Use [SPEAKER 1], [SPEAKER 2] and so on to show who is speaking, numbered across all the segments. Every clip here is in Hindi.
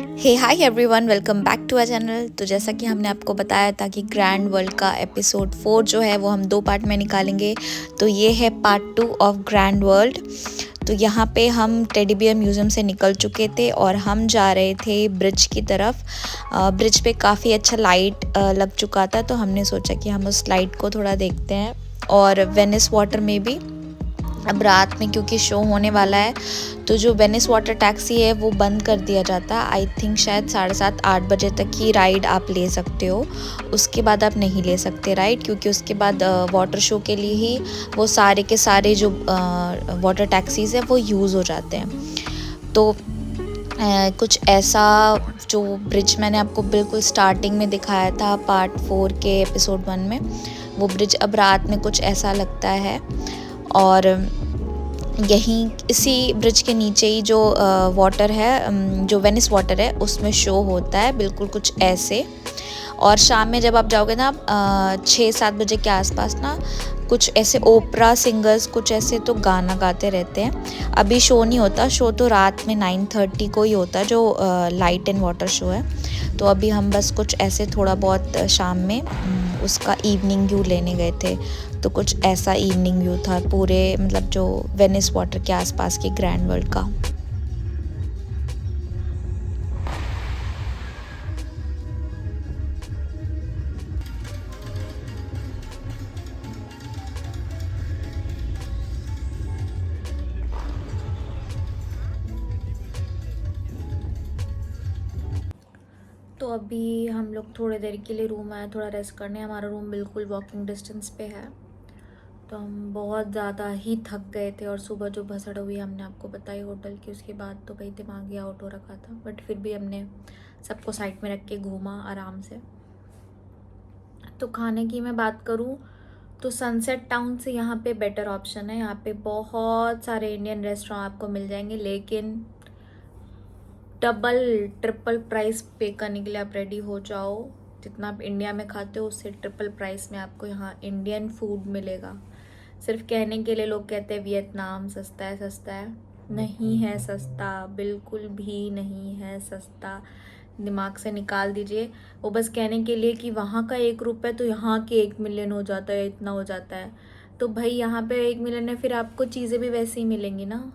[SPEAKER 1] Hey hi everyone, welcome back to our channel. तो जैसा कि हमने आपको बताया था कि ग्रैंड वर्ल्ड का एपिसोड 4 जो है वो हम 2 पार्ट में निकालेंगे। तो ये है पार्ट 2 ऑफ ग्रैंड वर्ल्ड। तो यहाँ पे हम टेडी बियर म्यूज़ियम से निकल चुके थे और हम जा रहे थे ब्रिज की तरफ। ब्रिज पे काफ़ी अच्छा लाइट लग चुका था, तो हमने सोचा कि हम उस लाइट को थोड़ा देखते हैं। और वेनिस वाटर में भी अब रात में क्योंकि शो होने वाला है, तो जो वेनिस वाटर टैक्सी है वो बंद कर दिया जाता है। आई थिंक शायद 7:30-8 बजे तक ही राइड आप ले सकते हो, उसके बाद आप नहीं ले सकते राइड, क्योंकि उसके बाद वाटर शो के लिए ही वो सारे के सारे जो वाटर टैक्सीज़ है वो यूज़ हो जाते हैं। तो कुछ ऐसा जो ब्रिज मैंने आपको बिल्कुल स्टार्टिंग में दिखाया था पार्ट 4 के एपिसोड 1 में, वो ब्रिज अब रात में कुछ ऐसा लगता है। और यहीं इसी ब्रिज के नीचे ही जो वाटर है, जो वेनिस वाटर है, उसमें शो होता है बिल्कुल कुछ ऐसे। और शाम में जब आप जाओगे ना 6-7 बजे के आसपास ना, कुछ ऐसे ओपरा सिंगर्स कुछ ऐसे तो गाना गाते रहते हैं। अभी शो नहीं होता, शो तो रात में 9:30 को ही होता है, जो लाइट एंड वाटर शो है। तो अभी हम बस कुछ ऐसे थोड़ा बहुत शाम में उसका इवनिंग व्यू लेने गए थे। तो कुछ ऐसा इवनिंग व्यू था पूरे, मतलब जो वेनिस वाटर के आसपास के ग्रैंड वर्ल्ड का। तो अभी हम लोग थोड़ी देर के लिए रूम आए, थोड़ा रेस्ट करने। हमारा रूम बिल्कुल वॉकिंग डिस्टेंस पे है। तो हम बहुत ज़्यादा ही थक गए थे, और सुबह जो भसड़ हुई हमने आपको बताई होटल की, उसके बाद तो भाई दिमाग ही आउट हो रखा था। बट फिर भी हमने सबको साइड में रख के घूमा आराम से। तो खाने की मैं बात करूँ तो सनसेट टाउन से यहाँ पे बेटर ऑप्शन है। यहाँ पे बहुत सारे इंडियन रेस्टोरेंट आपको मिल जाएंगे, लेकिन डबल ट्रिपल प्राइस पे करने के लिए आप रेडी हो जाओ। जितना आप इंडिया में खाते हो उससे ट्रिपल प्राइस में आपको यहाँ इंडियन फूड मिलेगा। सिर्फ कहने के लिए लोग कहते हैं वियतनाम सस्ता है, सस्ता है। नहीं है सस्ता, बिल्कुल भी नहीं है सस्ता। दिमाग से निकाल दीजिए। वो बस कहने के लिए कि वहाँ का 1 रुपये तो यहाँ के 1 मिलियन हो जाता है, इतना हो जाता है। तो भाई यहाँ पे 1 मिलियन है, फिर आपको चीज़ें भी वैसे ही मिलेंगी ना।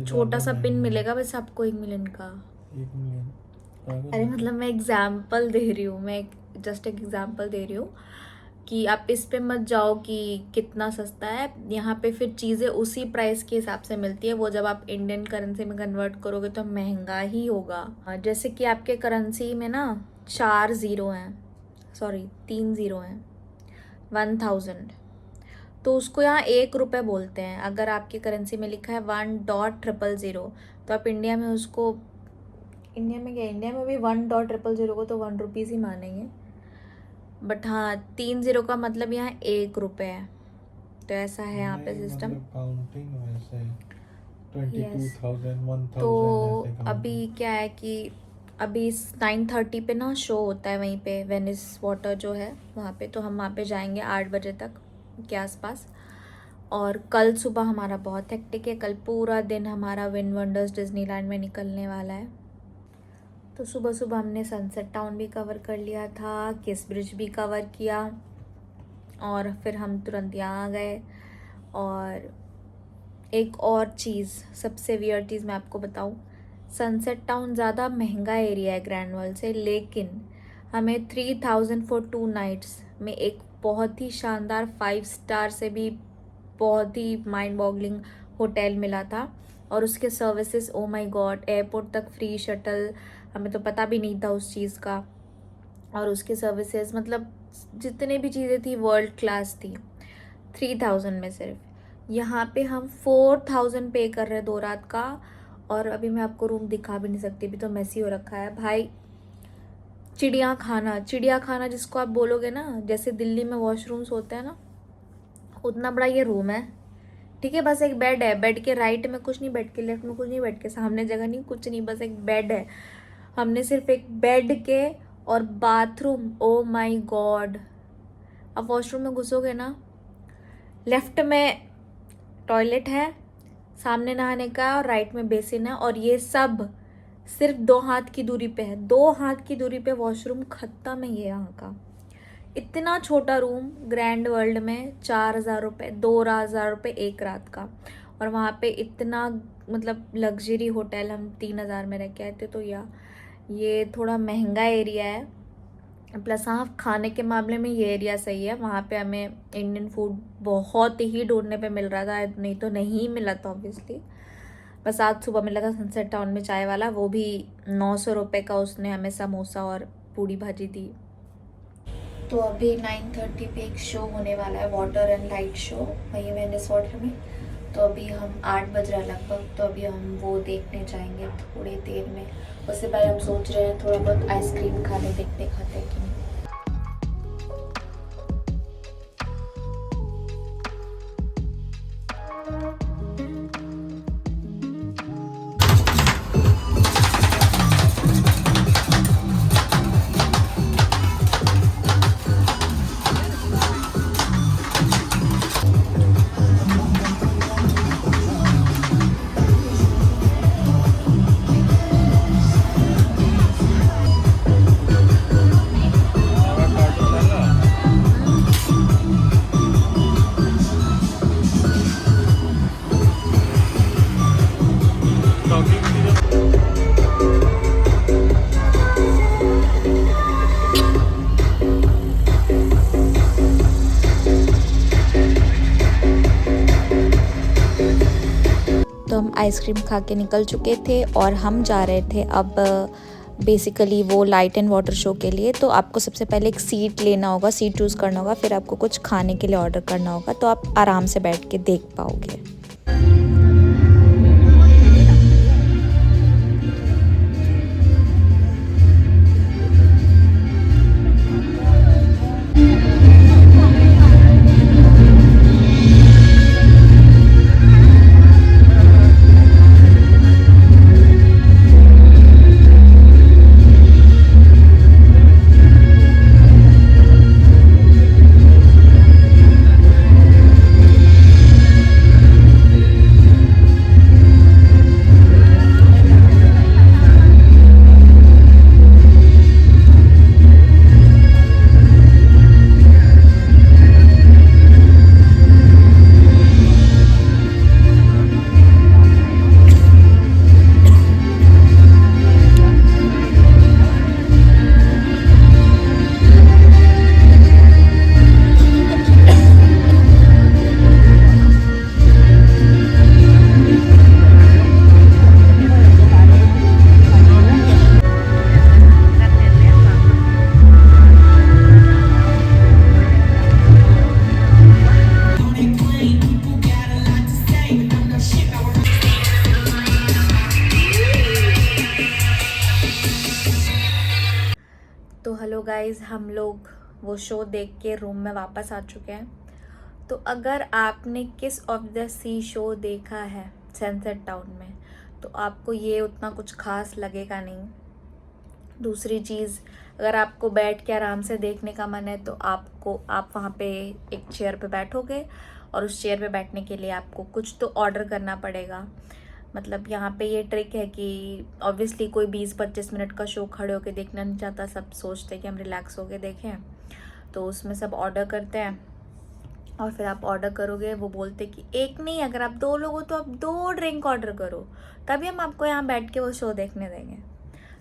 [SPEAKER 1] छोटा सा पिन मिलेगा बस आपको 1 मिलियन का। 1 मिलियन? अरे मतलब मैं एग्जाम्पल दे रही हूँ, मैं जस्ट एक एग्जाम्पल दे रही हूँ कि आप इस पे मत जाओ कि कितना सस्ता है। यहाँ पे फिर चीज़ें उसी प्राइस के हिसाब से मिलती है। वो जब आप इंडियन करेंसी में कन्वर्ट करोगे तो महंगा ही होगा। जैसे कि आपके करेंसी में ना 4 ज़ीरो हैं, सॉरी 3 ज़ीरो हैं, 1000, तो उसको यहाँ 1 रुपये बोलते हैं। अगर आपकी करेंसी में लिखा है 1.000, तो आप इंडिया में उसको, इंडिया में क्या, इंडिया में भी 1.000 को तो 1 रुपीज़ ही मानेंगे। बट हाँ, 3 ज़ीरो का मतलब यहाँ 1 रुपये है। तो ऐसा है यहाँ पे सिस्टम।
[SPEAKER 2] काउंटिंग वैसे
[SPEAKER 1] यस।
[SPEAKER 2] 22,000 1000
[SPEAKER 1] तो
[SPEAKER 2] ऐसे
[SPEAKER 1] अभी
[SPEAKER 2] काउंटिंग।
[SPEAKER 1] क्या है कि अभी 9:30 पे ना शो होता है वहीं पे, वेनिस वाटर जो है वहाँ पे। तो हम वहाँ पे जाएंगे 8 बजे तक के आसपास। और कल सुबह हमारा बहुत हेक्टिक है। कल पूरा दिन हमारा विन वंडर्स डिज्नीलैंड में निकलने वाला है। तो सुबह सुबह हमने सनसेट टाउन भी कवर कर लिया था, किस ब्रिज भी कवर किया, और फिर हम तुरंत यहाँ आ गए। और एक और चीज़, सबसे वियर्ड चीज़ मैं आपको बताऊँ, सनसेट टाउन ज़्यादा महंगा एरिया है ग्रैंड वर्ल्ड से, लेकिन हमें 3000 फॉर 2 नाइट्स में एक बहुत ही शानदार 5 स्टार से भी बहुत ही माइंड बॉगलिंग होटल मिला था। और उसके services, oh my God, airport तक फ्री शटल, हमें तो पता भी नहीं था उस चीज़ का। और उसके सर्विसेज मतलब जितने भी चीज़ें थी वर्ल्ड क्लास थी। 3000 में सिर्फ यहाँ पे हम 4000 पे कर रहे हैं 2 रात का। और अभी मैं आपको रूम दिखा भी नहीं सकती, अभी तो मैसी हो रखा है भाई। चिड़िया खाना जिसको आप बोलोगे ना, जैसे दिल्ली में वॉशरूम्स होते हैं ना, उतना बड़ा ये रूम है। ठीक है, बस एक बेड है, बेड के राइट में कुछ नहीं, बेड के लेफ्ट में कुछ नहीं, बेड के सामने जगह नहीं, कुछ नहीं, बस एक बेड है। हमने सिर्फ एक बेड के और बाथरूम, ओ माय गॉड। अब वॉशरूम में घुसोगे ना, लेफ्ट में टॉयलेट है, सामने नहाने का, और राइट में बेसिन है, और ये सब सिर्फ 2 हाथ की दूरी पे है, 2 हाथ की दूरी पे वॉशरूम खत्म है ये यहाँ का। इतना छोटा रूम ग्रैंड वर्ल्ड में 4,000 रुपये, 2,000 रुपये एक रात का। और वहाँ पे इतना मतलब लग्जरी होटल हम 3,000 में रह के आए थे। तो ये थोड़ा महंगा एरिया है। प्लस हाँ, खाने के मामले में ये एरिया सही है। वहाँ पे हमें इंडियन फूड बहुत ही ढूंढने पे मिल रहा था, नहीं तो नहीं मिला था ऑब्वियसली। बस आज सुबह मिला था सनसेट टाउन में चाय वाला, वो भी 900 रुपये का। उसने हमें समोसा और पूड़ी भाजी दी। तो अभी 9:30 पे एक शो होने वाला है, वाटर एंड लाइट शो, वही वेनिस वाटर में। तो अभी हम 8 बज रहा है लगभग, तो अभी हम वो देखने जाएंगे थोड़ी देर में। उससे पहले हम सोच रहे हैं थोड़ा बहुत आइसक्रीम खाने, देखते खाते कि नहीं। तो हम आइसक्रीम खा के निकल चुके थे और हम जा रहे थे अब बेसिकली वो लाइट एंड वाटर शो के लिए। तो आपको सबसे पहले एक सीट लेना होगा, सीट चूज़ करना होगा, फिर आपको कुछ खाने के लिए ऑर्डर करना होगा, तो आप आराम से बैठ के देख पाओगे। तो हेलो गाइस, हम लोग वो शो देख के रूम में वापस आ चुके हैं। तो अगर आपने किस ऑफ द सी शो देखा है सनसेट टाउन में, तो आपको ये उतना कुछ खास लगेगा नहीं। दूसरी चीज़, अगर आपको बैठ के आराम से देखने का मन है तो आप वहाँ पे एक चेयर पे बैठोगे, और उस चेयर पे बैठने के लिए आपको कुछ तो ऑर्डर करना पड़ेगा। मतलब यहाँ पे ये ट्रिक है कि ऑब्वियसली कोई 20-25 मिनट का शो खड़े होके देखना नहीं चाहता, सब सोचते हैं कि हम रिलैक्स होके देखें। तो उसमें सब ऑर्डर करते हैं, और फिर आप ऑर्डर करोगे, वो बोलते कि एक नहीं, अगर आप 2 लोग हो तो आप 2 ड्रिंक ऑर्डर करो, तभी हम आपको यहाँ बैठ के वो शो देखने देंगे।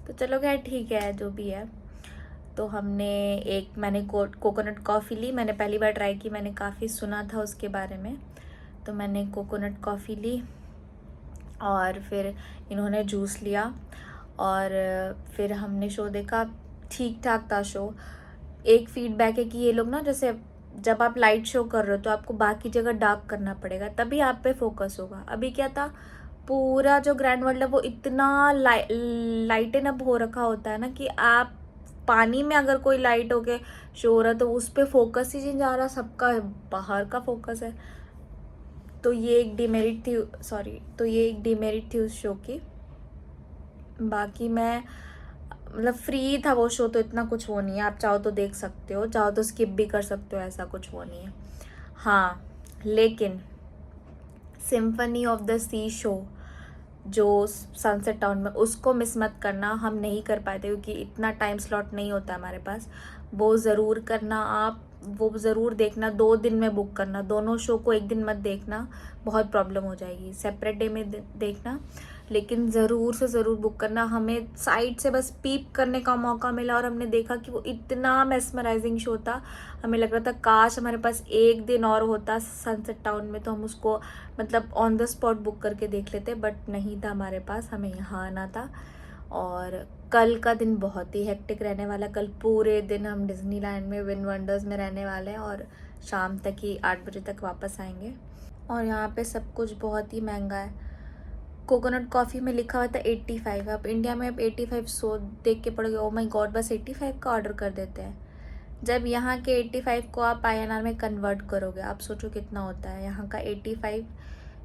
[SPEAKER 1] तो चलो खैर ठीक है, जो भी है। तो मैंने कोकोनट कॉफ़ी ली। मैंने पहली बार ट्राई की, मैंने काफ़ी सुना था उसके बारे में। तो मैंने कोकोनट कॉफ़ी ली, और फिर इन्होंने जूस लिया, और फिर हमने शो देखा। ठीक ठाक था शो। एक फीडबैक है कि ये लोग ना, जैसे जब आप लाइट शो कर रहे हो तो आपको बाकी जगह डार्क करना पड़ेगा, तभी आप पे फोकस होगा। अभी क्या था, पूरा जो ग्रैंड वर्ल्ड है वो इतना लाइटन अप हो रखा होता है ना, कि आप पानी में अगर कोई लाइट होके शो हो रहा है तो उस पर फोकस ही नहीं जा रहा, सबका बाहर का फोकस है। तो ये एक डिमेरिट थी उस शो की। बाकी मैं मतलब फ्री था वो शो, तो इतना कुछ वो नहीं है। आप चाहो तो देख सकते हो, चाहो तो स्किप भी कर सकते हो, ऐसा कुछ वो नहीं है। हाँ, लेकिन symphony of the sea show जो सनसेट टाउन में, उसको मिस मत करना। हम नहीं कर पाए थे क्योंकि इतना टाइम स्लॉट नहीं होता हमारे पास। वो ज़रूर करना आप, वो ज़रूर देखना। 2 दिन में बुक करना, दोनों शो को एक दिन मत देखना, बहुत प्रॉब्लम हो जाएगी। सेपरेट डे में देखना, लेकिन ज़रूर से ज़रूर बुक करना। हमें साइड से बस पीप करने का मौका मिला और हमने देखा कि वो इतना मेस्मराइजिंग शो था। हमें लग रहा था काश हमारे पास एक दिन और होता सनसेट टाउन में, तो हम उसको मतलब ऑन द स्पॉट बुक करके देख लेते, बट नहीं था हमारे पास, हमें यहाँ आना था। और कल का दिन बहुत ही हेक्टिक रहने वाला। कल पूरे दिन हम डिज्नीलैंड में, विन वंडर्स में रहने वाले हैं और शाम तक ही 8 बजे तक वापस आएंगे। और यहाँ पे सब कुछ बहुत ही महंगा है। कोकोनट कॉफ़ी में लिखा हुआ था 85, अब इंडिया में अब 85 सो देख के पड़ गए, ओ माई गॉड, बस 85 का ऑर्डर कर देते हैं। जब यहाँ के 85 को आप INR में कन्वर्ट करोगे, आप सोचो कितना होता है। यहाँ का 85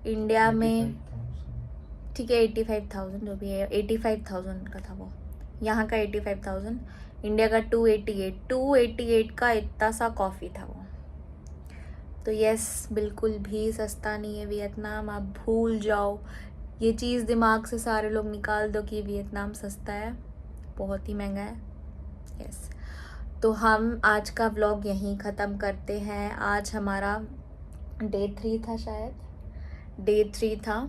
[SPEAKER 1] इंडिया में,
[SPEAKER 2] 85,000।
[SPEAKER 1] ठीक है 85,000 जो भी है, 85,000 का था वो। यहाँ का 85,000, इंडिया का 288 का इतना सा कॉफ़ी था वो। तो यस, बिल्कुल भी सस्ता नहीं है वियतनाम, आप भूल जाओ। ये चीज़ दिमाग से सारे लोग निकाल दो कि वियतनाम सस्ता है, बहुत ही महंगा है। यस, तो हम आज का व्लॉग यहीं ख़त्म करते हैं। आज हमारा डे 3 था, शायद डे 3 था।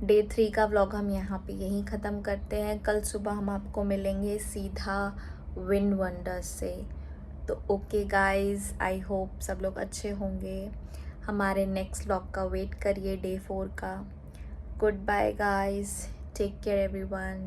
[SPEAKER 1] डे 3 का व्लॉग हम यहाँ पे यहीं ख़त्म करते हैं। कल सुबह हम आपको मिलेंगे सीधा विन वंडर्स से। तो ओके गाइस, आई होप सब लोग अच्छे होंगे। हमारे नेक्स्ट व्लॉग का वेट करिए, डे 4 का। Goodbye guys, take care everyone.